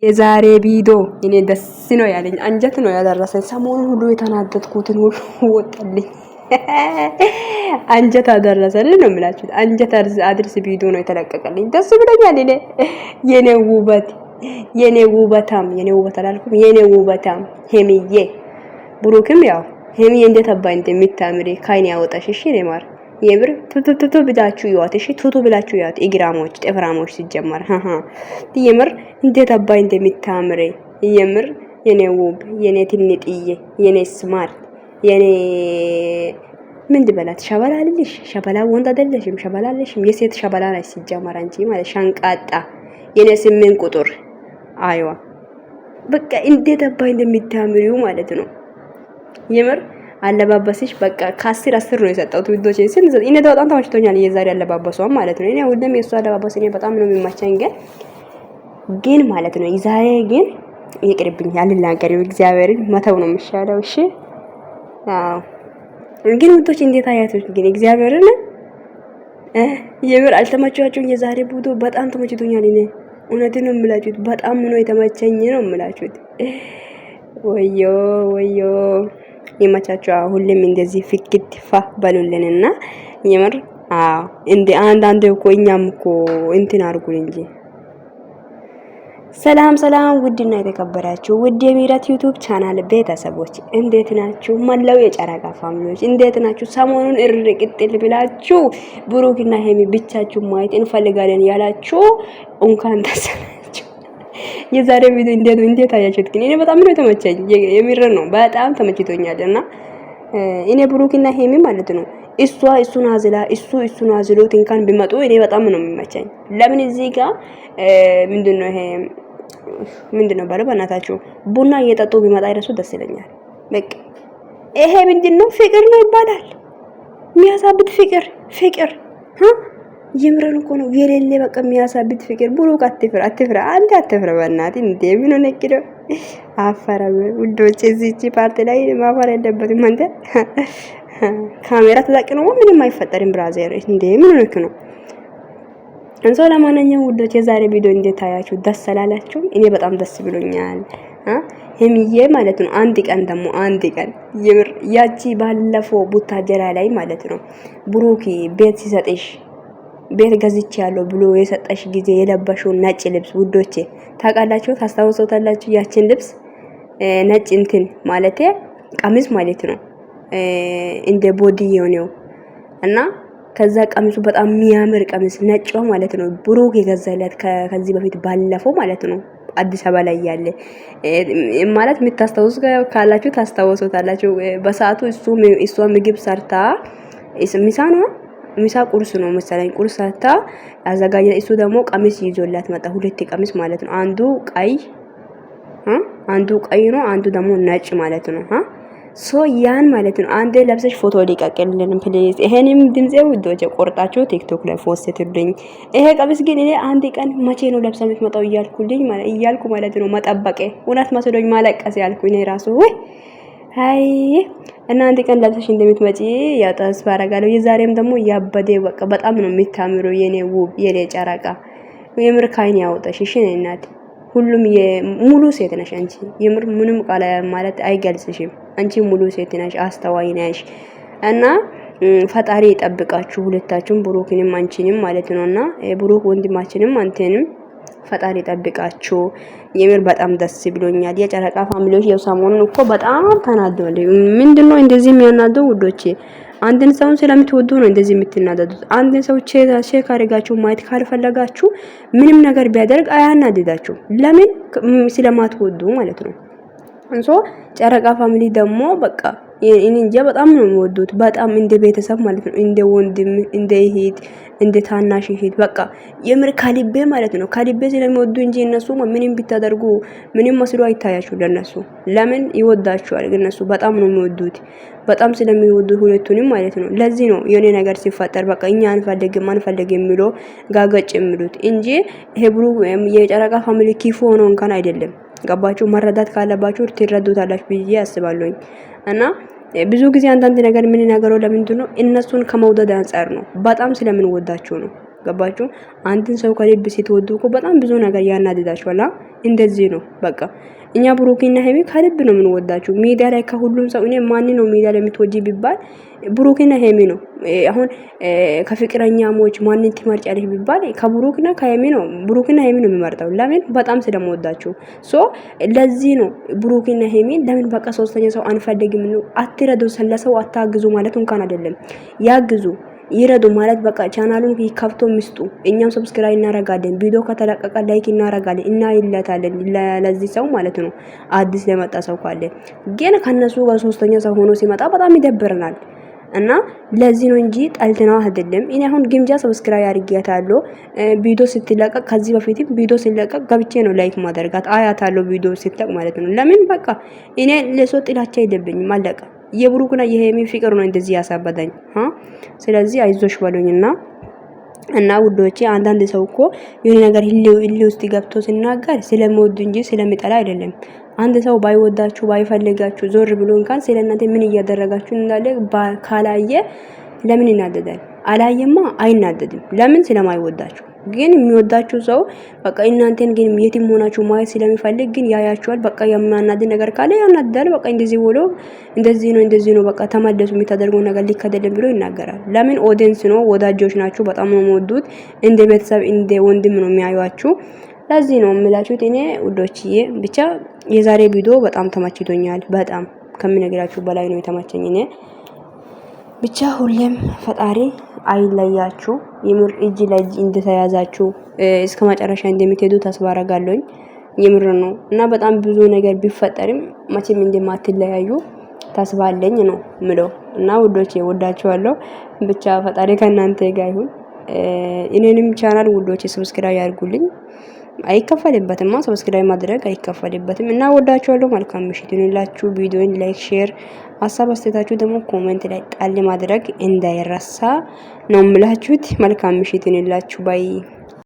የዛሬ ቪዲዮ እኔ ደስ ነው ያለኝ፣ አንጀት ነው ያደረሰኝ። ሰሞኑን ሁሉ የተናደድኩትን ሁሉ ወጣልኝ። አንጀት አደረሰልኝ ነው የምላችሁት። አንጀት አድርስ ቪዲዮ ነው የተለቀቀልኝ። ደስ ብሎኛል። እኔ የኔ ውበት የኔ ውበታም የኔ ውበት አላልኩም፣ የኔ ውበታም ሄሚዬ፣ ብሩክም ያው ሄሚዬ እንዴት አባይ እንደምታምሪ ካይን ያወጣሽ። እሺ እኔ ማር የምር ቱቱቱቱ ብላችሁ ይዋት። እሺ ቱቱ ብላችሁ ይዋት። እግራሞች ጥፍራሞች ሲጀመር የምር እንዴት አባይ እንደምታምሪ የምር የኔ ውብ የኔ ትንጥዬ የኔ ስማርት የኔ ምን ልበላት? ሸበላ አይደለሽ? ሸበላ ወንድ አይደለሽም? ሸበላ አይደለሽም? የሴት ሸበላ ነሽ ሲጀመር አንቺ ማለት ሻንቃጣ የኔ 8 ቁጥር አይዋ በቃ እንዴት አባይ እንደምታምሪው ማለት ነው። የምር አለባበስሽ በቃ ከ10 ነው የሰጠሁት ውዶቼ። እኔ በጣም ተመችቶኛል የዛሬ አለባበሷ ማለት ነው። እኔ ሁሉም የሷ አለባበስ እኔ በጣም ነው የሚመቸኝ፣ ግን ማለት ነው ዛሬ ግን ይቅርብኝ፣ አልናገርም። እግዚአብሔርን መተው ነው የሚሻለው። እሺ አዎ፣ ግን ውዶች እንዴት አያችሁት? ግን እግዚአብሔርን የምር አልተመቻችሁም? የዛሬ ቡዶ በጣም ተመችቶኛል። እኔ እውነቴን ነው የምላችሁት፣ በጣም ነው የተመቸኝ ነው የምላችሁት። ወዮ ወዮ ይመቻችሁ። ሁሌም እንደዚህ ፍክት ፋ በሉልንና የምር አዎ፣ እንደ አንዳንዴ እኮ እኛም እኮ እንትን አርጉን እንጂ። ሰላም ሰላም፣ ውድና የተከበራችሁ ውድ የሚራት ዩቲዩብ ቻናል ቤተሰቦች እንዴት ናችሁ? መላው የጨረቃ ፋሚሊዎች እንዴት ናችሁ? ሰሞኑን እርቅጥል ብላችሁ ብሩክና ሄሚ ብቻችሁ ማየት እንፈልጋለን ያላችሁ እንኳን ተሰናችሁ። የዛሬ ቪዲዮ እንዴት አያችሁት? ግን እኔ በጣም ነው የተመቸኝ። የሚር ነው በጣም ተመችቶኛልና እኔ ብሩክና ሄሚ ማለት ነው እሱን አዝላ እሱን አዝሎት እንኳን ቢመጡ እኔ በጣም ነው የሚመቸኝ። ለምን እዚህ ጋር ምንድነው ይሄ ምንድነው ባለ በእናታችሁ ቡና እየጠጡ ቢመጣ ይረሱ ደስ ይለኛል። በቃ ይሄ ምንድነው ፍቅር ነው ይባላል። የሚያሳብት ፍቅር ይምረን እኮ ነው የሌለ በቃ የሚያሳብት ፍቅር። ብሩክ አትፍራ አንተ አትፍራ በእናትህ እንዴ! ምን ሆነ ነው አፈራ ውዶች። እዚህቺ ፓርቲ ላይ ማፈር የለበትም አንተ። ካሜራ ተጠቅሞ ምንም አይፈጠርም ብራዘር። እንዴ ምን ሆነ ነው? እንሶ ለማንኛውም ውዶች የዛሬ ቪዲዮ እንዴት ታያችሁ? ደስ አላላችሁ? እኔ በጣም ደስ ብሎኛል። ሄሚዬ ማለት ነው አንድ ቀን የምር ያቺ ባለፈው ቡታጀራ ላይ ማለት ነው ብሩክ ቤት ሲሰጥሽ ቤት ገዝቼ ያለው ብሎ የሰጠሽ ጊዜ የለበሽው ነጭ ልብስ ውዶቼ ታውቃላችሁ? ታስታውሶታላችሁ? ያችን ልብስ ነጭ እንትን ማለት ቀሚስ ማለት ነው እንደ ቦዲ የሆነው እና ከዛ ቀሚሱ በጣም የሚያምር ቀሚስ ነጭ ማለት ነው ብሩክ የገዛለት ከዚህ በፊት ባለፈው ማለት ነው አዲስ አበባ ላይ ያለ ማለት የምታስታውሱ ካላችሁ ታስታውሱታላችሁ። በሰዓቱ እሷ ምግብ ሰርታ ሚሳ ቁርስ ነው መሰለኝ ቁርስ ሰርታ አዘጋጀ። እሱ ደግሞ ቀሚስ ይዞላት መጣ። 2 ቀሚስ ማለት ነው። አንዱ ቀይ ነው፣ አንዱ ደግሞ ነጭ ማለት ነው። ሶ ያን ማለት ነው አንዴ ለብሰሽ ፎቶ ሊቀቅልልን ፕሊዝ። ይሄንም ድምጼ ውዶቼ ቆርጣችሁ ቲክቶክ ላይ ፖስትልኝ። ይሄ ቀሚስ ግን እኔ አንድ ቀን መቼ ነው ለብሳ የምትመጣው እያልኩ ማለት ነው መጠበቄ እውነት መስሎኝ ማለቀስ ያልኩ እኔ ራሱ ወይ አይ እና አንድ ቀን ለብሰሽ እንደምትመጪ ያው ተስፋ አደርጋለሁ። የዛሬም ደግሞ ያበደ በቃ በጣም ነው የምታምረው የኔ ውብ የኔ ጨረቃ። የምር ካይን ያወጣሽ እሺ እናት። ሁሉም ሙሉ ሴት ነሽ አንቺ። የምር ምንም ቃል ማለት አይገልጽሽም። አንቺ ሙሉ ሴት ነሽ፣ አስተዋይ ነሽ እና ፈጣሪ ይጠብቃችሁ ሁለታችሁም ብሩክንም አንቺንም ማለት ነውና ብሩክ ወንድማችንም አንተንም ፈጣሪ ይጠብቃችሁ። የምር በጣም ደስ ብሎኛል። የጨረቃ ፋሚሊዎች የሰሞኑን እኮ በጣም ተናደዋል። ምንድነው እንደዚህ የሚያናደው ውዶቼ? አንድን ሰው ስለምትወዱ ነው እንደዚህ የምትናደዱት። አንድን ሰው ቼክ አድርጋችሁ ማየት ካልፈለጋችሁ ምንም ነገር ቢያደርግ አያናድዳችሁ። ለምን? ስለማትወዱ ማለት ነው። እንሶ ጨረቃ ፋሚሊ ደግሞ በቃ እኔ እንጃ በጣም ነው የሚወዱት። በጣም እንደ ቤተሰብ ማለት ነው። እንደ ወንድም፣ እንደ እህት፣ እንደ ታናሽ እህት በቃ የምር ከልቤ ማለት ነው። ከልቤ ስለሚወዱ እንጂ እነሱ ምንም ቢታደርጉ ምንም መስሎ አይታያችሁ ለነሱ። ለምን ይወዳቸዋል። እነሱ በጣም ነው የሚወዱት። በጣም ስለሚወዱ ሁለቱንም ማለት ነው። ለዚህ ነው የኔ ነገር ሲፈጠር በቃ እኛ አንፈልግም የሚለው ጋገጭ የሚሉት እንጂ ይሄ ብሩክ የጨረቃ ፋሚሊ ኪፉ ሆኖ እንኳን አይደለም። ገባችሁ? መረዳት ካለባችሁ ትረዱታላችሁ ብዬ አስባለሁኝ። እና ብዙ ጊዜ አንዳንድ ነገር ምን ነገረው ለምንድን ነው? እነሱን ከመውደድ አንፃር ነው። በጣም ስለምንወዳቸው ነው። ገባችሁ? አንድን ሰው ከልብ ስትወዱ እኮ በጣም ብዙ ነገር ያናድዳችኋል። እንደዚህ ነው በቃ። እኛ ብሩክና ሄሚ ከልብ ነው የምንወዳችሁ። ሚዲያ ላይ ከሁሉም ሰው እኔ ማን ነው ሚዲያ ላይ የምትወጂ ቢባል ብሩክና ሄሚ ነው። አሁን ከፍቅረኛሞች ማንን ትመርጫለሽ ቢባል ከብሩክና ከሄሚ ነው ብሩክና ሄሚ ነው የሚመርጠው። ለምን? በጣም ስለምወዳችሁ። ለዚህ ነው ብሩክና ሄሚ ለምን በቃ ሶስተኛ ሰው አንፈልግም ነው። አትረዱ፣ ስለሰው አታግዙ ማለት እንኳን አይደለም ያግዙ ይረዱ ማለት በቃ ቻናሉን ይከፍቶ ምስጡ። እኛም ሰብስክራይብ እናረጋለን፣ ቪዲዮ ከተለቀቀ ላይክ እናረጋለን እና ይለታለን ለዚህ ሰው ማለት ነው። አዲስ ለመጣ ሰው ካለ ግን ከነሱ ጋር ሶስተኛ ሰው ሆኖ ሲመጣ በጣም ይደብረናል። እና ለዚህ ነው እንጂ ጠልተናው አይደለም። እኔ አሁን ግምጃ ሰብስክራይብ አድርጌያታለሁ። ቪዲዮ ስትለቀቅ ከዚህ በፊትም ቪዲዮ ሲለቀቅ ገብቼ ነው ላይክ ማደርጋት አያታለሁ። ቪዲዮ ሲለቀቅ ማለት ነው። ለምን በቃ እኔ ለሰው ጥላቻ የለብኝም አለቀ። የብሩክና የሄሚ ፍቅር ነው እንደዚህ ያሳበደኝ። ስለዚህ አይዞሽ እና ውዶቼ አንዳንድ ሰው እኮ የሆነ ነገር ህሊ ውስጥ ገብቶ ሲናገር ስለሚወዱ እንጂ ስለሚጠላ አይደለም። አንድ ሰው ባይወዳችሁ ባይፈልጋችሁ ዞር ብሎ እንኳን ስለእናንተ ምን እያደረጋችሁ እንዳለ ካላየ ለምን ይናደዳል? አላየማ አይናደድም። ለምን? ስለማይወዳችሁ። ግን የሚወዳችሁ ሰው በቃ እናንተን ግን የትም ሆናችሁ ማየት ስለሚፈልግ ግን ያያችኋል። በቃ የሚያናድድ ነገር ካለ ያናድዳል። በቃ እንደዚህ ነው በቃ ተመለሱ፣ የምታደርገው ነገር ልክ አይደለም ብሎ ይናገራል። ለምን? ኦዲየንስ ነው፣ ወዳጆች ናችሁ፣ በጣም ነው የምወዱት። እንደ ቤተሰብ እንደ ወንድም ነው የሚያዩአችሁ። ለዚህ ነው የምላችሁት እኔ ውዶችዬ። ብቻ የዛሬ ቪዲዮ በጣም ተመችቶኛል። በጣም ከምነግራችሁ በላይ ነው የተመቸኝ እኔ። ብቻ ሁሌም ፈጣሪ አይለያችሁ፣ የምር እጅ ለእጅ እንደተያዛችሁ እስከ መጨረሻ እንደምትሄዱ ተስፋ አደርጋለሁ። የምር ነው እና በጣም ብዙ ነገር ቢፈጠርም መቼም እንደማትለያዩ ተስፋ አለኝ ነው ምለው። እና ውዶቼ ወዳችኋለሁ። ብቻ ፈጣሪ ከእናንተ ጋር ይሁን። እኔንም ቻናል ውዶቼ ሰብስክራይብ ያድርጉልኝ። አይከፈልበትም፣ ሰብስክራይብ ማድረግ አይከፈልበትም። እና ወዳችኋለሁ። መልካም ምሽት ይሁንላችሁ። ቪዲዮን ላይክ፣ ሼር፣ ሀሳብ አስተያየታችሁ ደግሞ ኮሜንት ላይ ጣል ማድረግ እንዳይረሳ ነው የምላችሁት። መልካም ምሽት ይሁንላችሁ ባይ